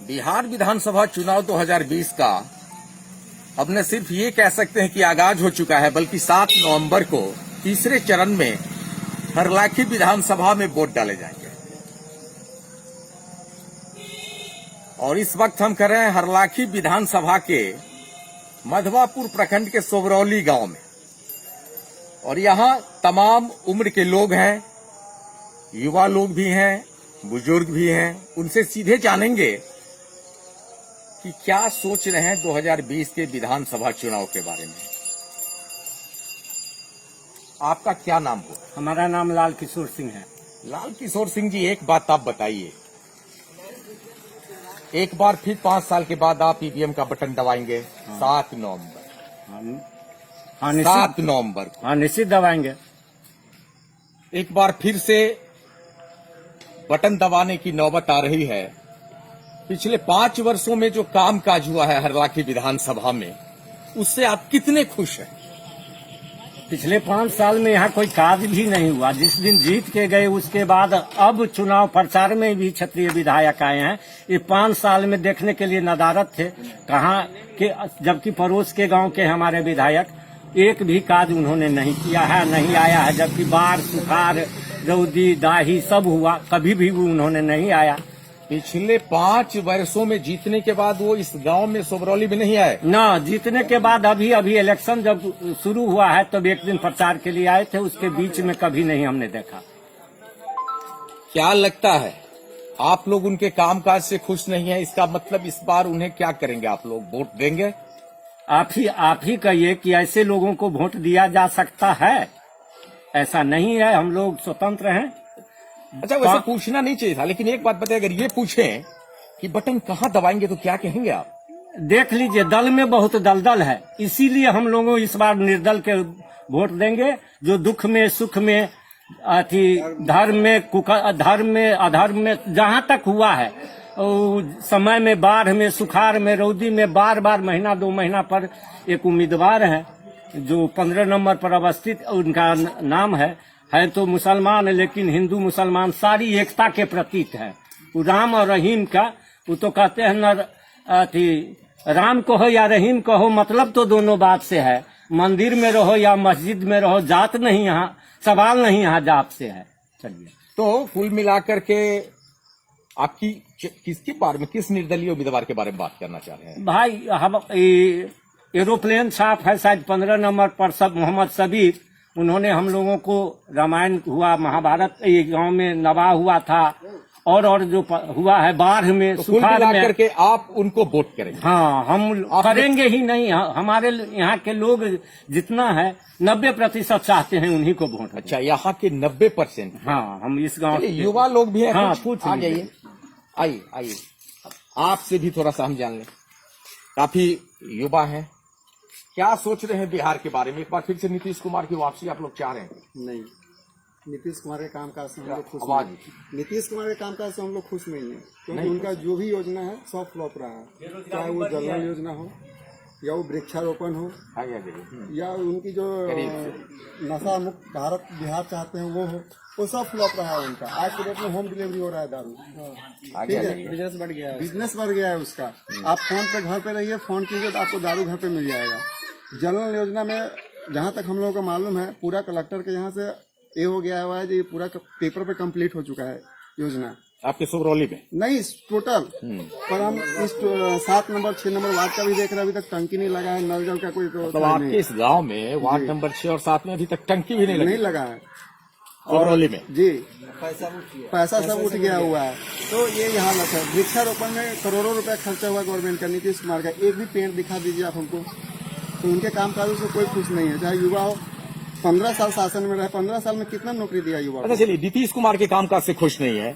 बिहार विधानसभा चुनाव 2020 का अब न सिर्फ ये कह सकते हैं कि आगाज हो चुका है, बल्कि 7 नवंबर को तीसरे चरण में हरलाखी विधानसभा में वोट डाले जाएंगे। और इस वक्त हम कर रहे हैं हरलाखी विधानसभा के मधवापुर प्रखंड के सोबरौली गांव में, और यहाँ तमाम उम्र के लोग हैं, युवा लोग भी हैं, बुजुर्ग भी हैं। उनसे सीधे जानेंगे कि क्या सोच रहे हैं 2020 के विधानसभा चुनाव के बारे में। आपका क्या नाम हो? हमारा नाम लाल किशोर सिंह है। लाल किशोर सिंह जी, एक बात आप बताइए, एक बार फिर 5 साल के बाद आप ईवीएम का बटन दबाएंगे 7 नवंबर। हाँ 7 नवंबर हाँ निश्चित दबाएंगे। एक बार फिर से बटन दबाने की नौबत आ रही है। पिछले 5 वर्षों में जो कामकाज हुआ है हरलाखी विधानसभा में, उससे आप कितने खुश हैं? पिछले 5 साल में यहाँ कोई काज भी नहीं हुआ। जिस दिन जीत के गए उसके बाद अब चुनाव प्रचार में भी क्षत्रिय विधायक आए हैं। ये 5 साल में देखने के लिए नदारत थे कहाँ के, जबकि पड़ोस के गांव के हमारे विधायक एक भी काज उन्होंने नहीं किया है, नहीं आया है। जबकि बाढ़, सुखाड़, रौदी, दाही सब हुआ, कभी भी उन्होंने नहीं आया। पिछले 5 वर्षों में जीतने के बाद वो इस गांव में सोबरौली में नहीं आए ना। जीतने के बाद अभी इलेक्शन जब शुरू हुआ है तब एक दिन प्रचार के लिए आए थे, उसके बीच में कभी नहीं हमने देखा। क्या लगता है आप लोग उनके कामकाज से खुश नहीं है? इसका मतलब इस बार उन्हें क्या करेंगे? आप लोग वोट देंगे? आप ही कहिए कि ऐसे लोगों को वोट दिया जा सकता है? ऐसा नहीं है, हम लोग स्वतंत्र हैं। अच्छा, वैसे पूछना नहीं चाहिए था, लेकिन एक बात बताइए, अगर ये पूछें कि बटन कहाँ दबाएंगे तो क्या कहेंगे आप? देख लीजिए, दल में बहुत दलदल है, इसीलिए हम लोगों इस बार निर्दल के वोट देंगे। जो दुख में, सुख में, धर्म में, अधर्म में जहाँ तक हुआ है, समय में, बाढ़ में, सुखाड़ में, रौदी में, बार बार महीना 2 महीना पर एक उम्मीदवार है जो 15 नंबर पर अवस्थित, उनका नाम है तो मुसलमान, लेकिन हिंदू मुसलमान सारी एकता के प्रतीक है। वो राम और रहीम का, वो तो कहते हैं न, राम कहो या रहीम कहो, मतलब तो दोनों बात से है। मंदिर में रहो या मस्जिद में रहो, जात नहीं यहाँ, सवाल नहीं यहाँ जात से है। चलिए, तो कुल मिलाकर के आपकी किसके बारे में, किस निर्दलीय उम्मीदवार के बारे में बात करना चाह रहे हैं? भाई हम एरोप्लेन साफ है शायद 15 नंबर पर, सब मोहम्मद सबीर, उन्होंने हम लोगों को रामायण हुआ, महाभारत ये गांव में नवा हुआ था, और जो हुआ है बाढ़ में, तो सुखाड़ में, करके आप उनको वोट करेंगे? हाँ, हम करेंगे ही नहीं। हमारे यहाँ के लोग जितना है 90% चाहते हैं उन्हीं को वोट। अच्छा, यहाँ के 90%? हाँ, हम इस गांव के युवा लोग भी हैं। हाँ, कुछ आ जाइए, आइए, आपसे भी थोड़ा सा हम जान लें। काफी युवा हैं, क्या सोच रहे हैं बिहार के बारे में? एक बार फिर से नीतीश कुमार की वापसी आप लोग चाह रहे हैं? नहीं, नीतीश कुमार के कामकाज से हम लोग खुश नहीं। नीतीश कुमार के कामकाज से हम लोग खुश नहीं है, क्योंकि उनका जो भी योजना है सब फ्लॉप रहा है। चाहे वो जल योजना हो, या वो वृक्षारोपण हो, या उनकी जो नशा मुक्त भारत बिहार चाहते हैं वो सब फ्लॉप रहा है उनका। आज के डेट में होम डिलीवरी हो रहा है दारू, ठीक है, बिजनेस बढ़ गया है उसका। आप फोन पे घर पे रहिए, फोन कीजिए तो आपको दारू घर पे मिल जाएगा। जनरल योजना में जहाँ तक हम लोगों को मालूम है, पूरा कलेक्टर के यहाँ से ये हो गया हुआ है, ये पूरा पेपर पे कंप्लीट हो चुका है योजना। आपके सोबरौली में? नहीं, टोटल। पर हम इस 7 नंबर 6 नंबर वार्ड का भी देख रहे हैं, अभी तक टंकी नहीं लगा है, नल जल का कोई तो आपके इस गांव में वार्ड नंबर 6 और 7 में अभी तक टंकी भी नहीं लगा है सोबरौली में? जी, पैसा सब उठ गया हुआ है। तो ये यहाँ हालत है। वृक्षारोपण में करोड़ों रुपया खर्चा हुआ गवर्नमेंट का, नीतीश कुमार का। एक भी पेड़ दिखा दीजिए आप हमको। तो उनके कामकाजों से कोई खुश नहीं है। चाहे युवा हो, 15 साल शासन में रहे, 15 साल में कितना नौकरी दिया युवा? अच्छा चलिए, नीतीश कुमार के कामकाज से खुश नहीं है।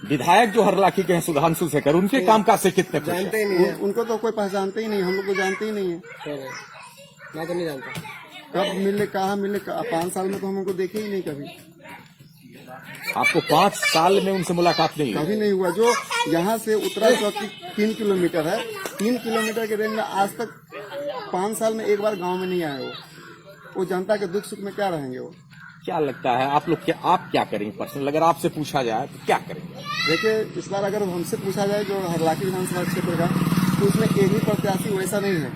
विधायक जो हरलाखी के हैं सुधांशु शेखर, उनके कामकाज से कितने खुश जानते ही नहीं है? उनको तो कोई पहचानते ही नहीं, हम लोग को जानते ही नहीं है। मैं तो नहीं जानता कब मिले, कहाँ मिले। 5 साल में तो हम उनको देखे ही नहीं कभी। आपको 5 साल में उनसे मुलाकात नहीं? कभी नहीं हुआ। जो यहाँ से उत्तरा चौकी 3 किलोमीटर है, 3 किलोमीटर के रेंज में आज तक 5 साल में एक बार गांव में नहीं आए वो जनता के दुख सुख में क्या रहेंगे वो? क्या लगता है आप लोग, आप क्या करेंगे पर्सनल? अगर आपसे पूछा जाए तो क्या करेंगे? देखिए, इस बार अगर हमसे पूछा जाए जो हरलाखी विधानसभा क्षेत्र का, तो उसमें एक भी प्रत्याशी वैसा नहीं है।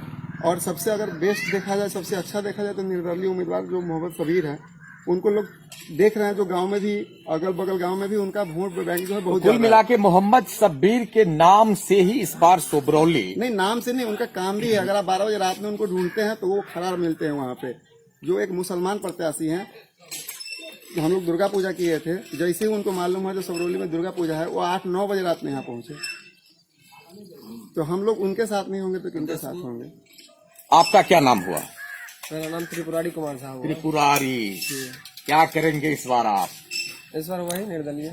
और सबसे अगर बेस्ट देखा जाए, सबसे अच्छा देखा जाए, तो निर्दलीय उम्मीदवार जो मोहम्मद सबीर हैं, उनको लोग देख रहे हैं। जो गांव में भी, अगल बगल गांव में भी उनका वोट बैंक जो है बहुत कुल ज्यादा मिला है। के मोहम्मद शब्बीर के नाम से ही इस बार सोबरौली नहीं, नाम से नहीं, उनका काम भी है। अगर आप 12 बजे रात में उनको ढूंढते हैं तो वो खड़ा मिलते हैं वहाँ पे। जो एक मुसलमान प्रत्याशी हैं, हम लोग दुर्गा पूजा किए थे, जैसे ही उनको मालूम है जो सबरौली में दुर्गा पूजा है, वो 8-9 बजे रात में यहाँ पहुंचे। तो हम लोग उनके साथ नहीं होंगे तो किनके साथ होंगे? आपका क्या नाम हुआ? मेरा नाम त्रिपुरारी कुमार साहब हुआ। त्रिपुरारी, क्या करेंगे इस बार आप? इस बार वही निर्दलीय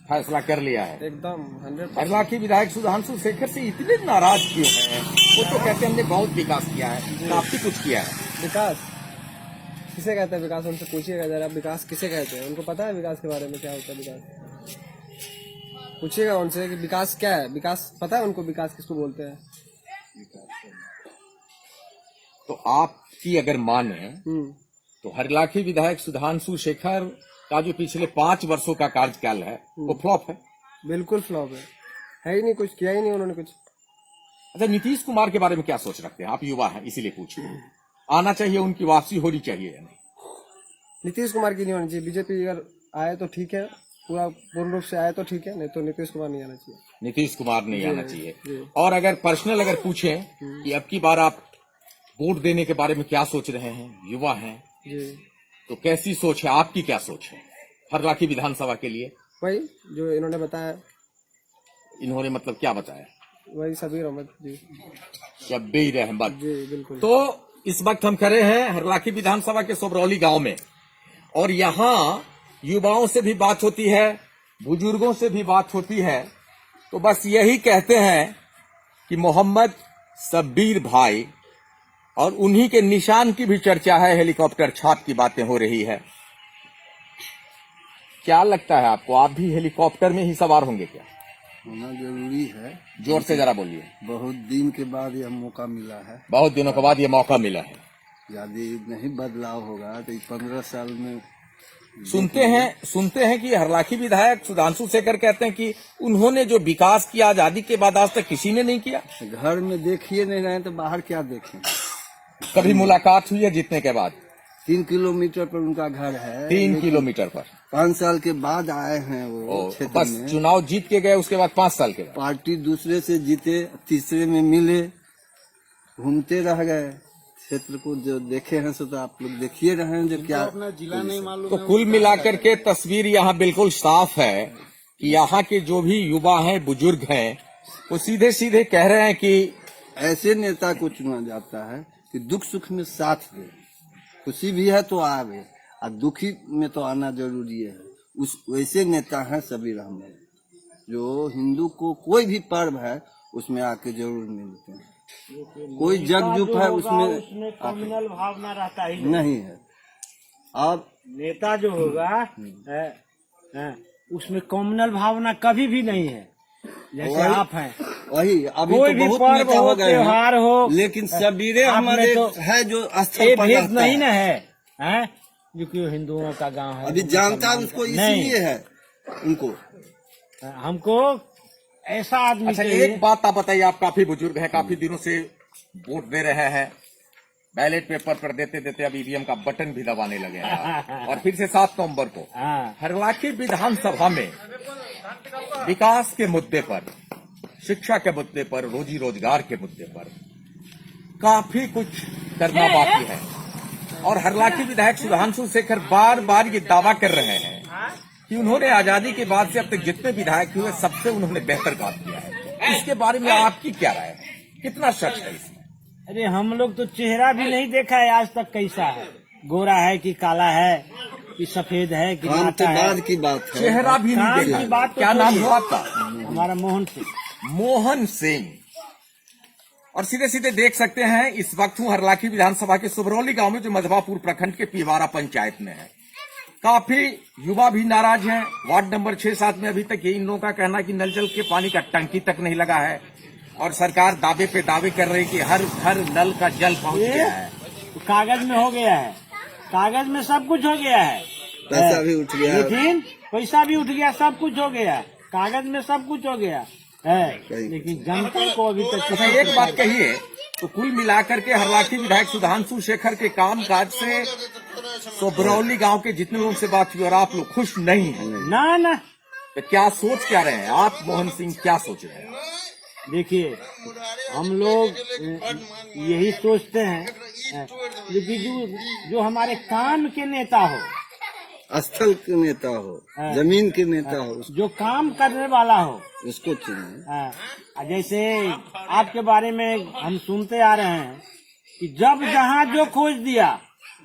फैसला कर लिया है? एकदम 100%। हरलाखी विधायक सुधांशु शेखर से इतने नाराज क्यों हैं? वो तो कहते हैं हमने बहुत विकास किया है, काफी कुछ किया है। विकास किसे कहते हैं? विकास उनसे पूछिएगा जरा, विकास किसे कहते हैं? उनको पता है विकास के बारे में क्या होता है विकास? पूछिएगा उनसे कि विकास क्या है। विकास पता है उनको, विकास किसको बोलते हैं? तो आपकी अगर माने तो हरलाखी विधायक सुधांशु शेखर का जो पिछले 5 वर्षों का कार्यकाल है वो फ्लॉप है। बिल्कुल फ्लॉप है ही नहीं, कुछ किया ही नहीं उन्होंने कुछ। अच्छा, नीतीश कुमार के बारे में क्या सोच रखते हैं? आप युवा हैं इसीलिए पूछिए। आना चाहिए, उनकी वापसी होनी चाहिए या नहीं? नीतीश कुमार की नहीं होनी चाहिए। बीजेपी अगर आए तो ठीक है, पूर्ण रूप से आए तो ठीक है, नहीं तो नीतीश कुमार नहीं आना चाहिए। नीतीश कुमार नहीं आना चाहिए। जी। और अगर पर्सनल अगर पूछें कि अब की बार आप वोट देने के बारे में क्या सोच रहे हैं, युवा हैं, जी, तो कैसी सोच है आपकी? क्या सोच है हरलाखी विधानसभा के लिए? वही जो इन्होंने बताया। इन्होंने मतलब क्या बताया? वही सबीर अहमद जी। शब्बीर अहमद। जी बिल्कुल। तो इस वक्त हम खड़े हैं हरलाखी विधानसभा के सोबरौली गांव में, और यहाँ युवाओं से भी बात होती है, बुजुर्गों से भी बात होती है, तो बस यही कहते हैं कि मोहम्मद शब्बीर भाई, और उन्हीं के निशान की भी चर्चा है, हेलीकॉप्टर छाप की बातें हो रही है। क्या लगता है आपको? आप भी हेलीकॉप्टर में ही सवार होंगे क्या? होना जरूरी है। जोर से जरा बोलिए। बहुत दिन के बाद यह मौका मिला है। बहुत दिनों के बाद ये मौका मिला है। यदि नहीं बदलाव होगा तो 15 साल में सुनते हैं कि हरलाखी विधायक सुधांशु शेखर कहते हैं कि उन्होंने जो विकास किया आजादी के बाद आज तक किसी ने नहीं किया। घर में देखिए नहीं रहे तो बाहर क्या देखें? कभी मुलाकात हुई है जीतने के बाद? 3 किलोमीटर पर उनका घर है। 3 किलोमीटर पर 5 साल के बाद आए हैं वो क्षेत्र बस में। चुनाव जीत के गए, उसके बाद 5 साल के बाद पार्टी दूसरे से जीते, तीसरे में मिले, घूमते रह गए। क्षेत्र को जो देखे हैं सो तो आप लोग देखिए रहे हैं जो क्या अपना जिला नहीं मालूम तो है। कुल मिलाकर के तस्वीर यहाँ बिल्कुल साफ है कि यहाँ के जो भी युवा हैं, बुजुर्ग हैं, वो सीधे सीधे कह रहे हैं कि ऐसे नेता को चुना जाता है कि दुख सुख में साथ दे। खुशी भी है तो आवे, और दुखी में तो आना जरूरी है। उस वैसे नेता हैं सबीर अहमद, जो हिंदू को कोई भी पर्व है उसमें आके जरूर मिलते हैं। कोई जग जुप है उसमें कम्युनल भावना रहता ही नहीं है। अब नेता जो होगा उसमें कम्युनल भावना कभी भी नहीं है। जैसे आप हैं, वही अभी कोई तो भी बहुत पर्व नेता हो, हो गए त्योहार हैं, हो, लेकिन सबीर अहमद आपने तो है जो ये स्थल पर भेद रहता नहीं है। ना है, जो कि हिंदुओं का गांव है। अभी जानता उसको नहीं। इसलिए है उनको। हमको ऐसा आदमी अच्छा, चाहिए। एक बात आप बताइए, आप काफी बुजुर्ग हैं, काफी दिनों से वोट दे रहे हैं, बैलेट पेपर पर देते देते अब ईवीएम का बटन भी दबाने लगे हैं, और फिर से 7 नवंबर को हाँ, हरलाखी विधानसभा में विकास के मुद्दे पर, शिक्षा के मुद्दे पर, रोजी रोजगार के मुद्दे पर काफी कुछ करना बाकी है। और हरलाखी विधायक सुधांशु शेखर बार बार ये दावा कर रहे हैं कि उन्होंने आजादी के बाद से अब तक जितने विधायक हुए सबसे उन्होंने बेहतर काम किया है। इसके बारे में आपकी क्या राय है? कितना सच है इसमें? अरे हम लोग तो चेहरा भी नहीं देखा है आज तक, कैसा है, गोरा है कि काला है कि सफेद है कि काम नाटा के है। बाद की बात है। चेहरा भी काम नहीं की देखा। बात तो क्या नाम थोड़ी हुआ है। आपका? हमारा मोहन सिंह। मोहन सिंह। और सीधे सीधे देख सकते हैं इस वक्त हूं हरलाखी विधानसभा के सोबरौली गांव में, जो मधवापुर प्रखंड के पीवारा पंचायत में है। काफी युवा भी नाराज हैं। वार्ड नंबर 6-7 में अभी तक ये इन लोगों का कहना है कि नल जल के पानी का टंकी तक नहीं लगा है, और सरकार दावे पे दावे कर रही है कि हर घर नल का जल पहुंच गया है। तो कागज में हो गया है, कागज में सब कुछ हो गया है, पैसा भी उठ गया। लेकिन पैसा भी उठ गया, सब कुछ हो गया, कागज में सब कुछ हो गया है, लेकिन जनता को अभी तक अच्छा एक बात कहिए, तो कुल मिलाकर के हरलाखी विधायक सुधांशु शेखर के काम काज से सोबरौली गांव के जितने लोगों से बात हुई और आप लोग खुश नहीं हैं, ना तो क्या सोच क्या रहे हैं आप? मोहन सिंह क्या सोच रहे हैं? देखिए, हम लोग यही सोचते हैं कि जो हमारे काम के नेता हो, स्थल के नेता हो, जमीन के नेता हो, जो काम करने वाला हो, उसको चुने। जैसे आपके बारे में हम सुनते आ रहे हैं कि जब जहाँ जो खोज दिया,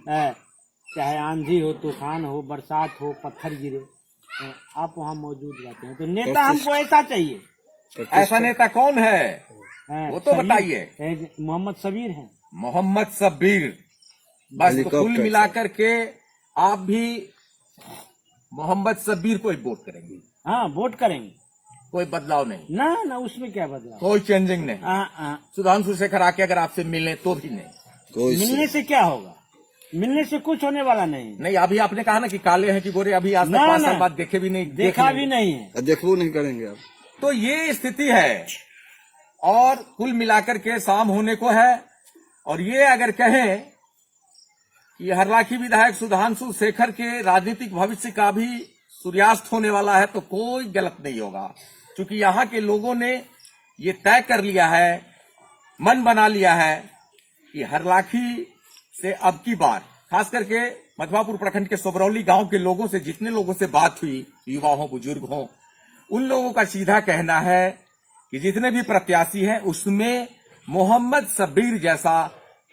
चाहे आंधी हो, तूफान हो, बरसात हो, पत्थर गिरे, आप वहाँ मौजूद रहते हैं। तो नेता हमको ऐसा चाहिए। ऐसा नेता कौन है वो तो बताइए। मोहम्मद सबीर हैं। मोहम्मद सबीर, बस तो कुल मिलाकर के आप भी मोहम्मद सबीर को ही वोट करेंगे? हाँ, वोट करेंगे। कोई बदलाव नहीं? ना, उसमें क्या बदलाव, कोई चेंजिंग नहीं। सुधांशु शेखर आके अगर आपसे मिले तो भी नहीं? मिलने से क्या होगा? मिलने से कुछ होने वाला नहीं। अभी आपने कहा ना कि काले हैं कि गोरे, अभी आज तक 5 साल बाद देखे भी नहीं, देखा भी नहीं है, देखो नहीं करेंगे अब। तो ये स्थिति है। और कुल मिलाकर के शाम होने को है, और ये अगर कहें कि हरलाखी विधायक सुधांशु शेखर के राजनीतिक भविष्य का भी सूर्यास्त होने वाला है, तो कोई गलत नहीं होगा, क्योंकि यहाँ के लोगों ने ये तय कर लिया है, मन बना लिया है कि हरलाखी से अब की बार, खास करके मधवापुर प्रखंड के सोबरौली गांव के लोगों से, जितने लोगों से बात हुई, युवा हो, बुजुर्ग हो, उन लोगों का सीधा कहना है कि जितने भी प्रत्याशी हैं उसमें मोहम्मद सबीर जैसा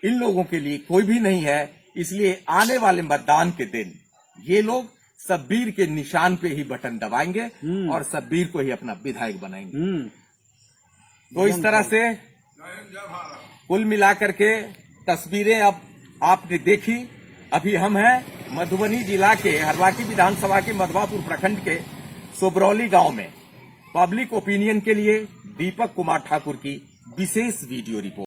इन लोगों के लिए कोई भी नहीं है। इसलिए आने वाले मतदान के दिन ये लोग सबीर के निशान पे ही बटन दबाएंगे और सबीर को ही अपना विधायक बनाएंगे। तो इस तरह से कुल मिलाकर के तस्वीरें अब आपने देखी। अभी हम हैं मधुबनी जिला के हरलाखी विधानसभा के मधवापुर प्रखंड के सोबरौली गांव में। पब्लिक ओपिनियन के लिए दीपक कुमार ठाकुर की विशेष वीडियो रिपोर्ट।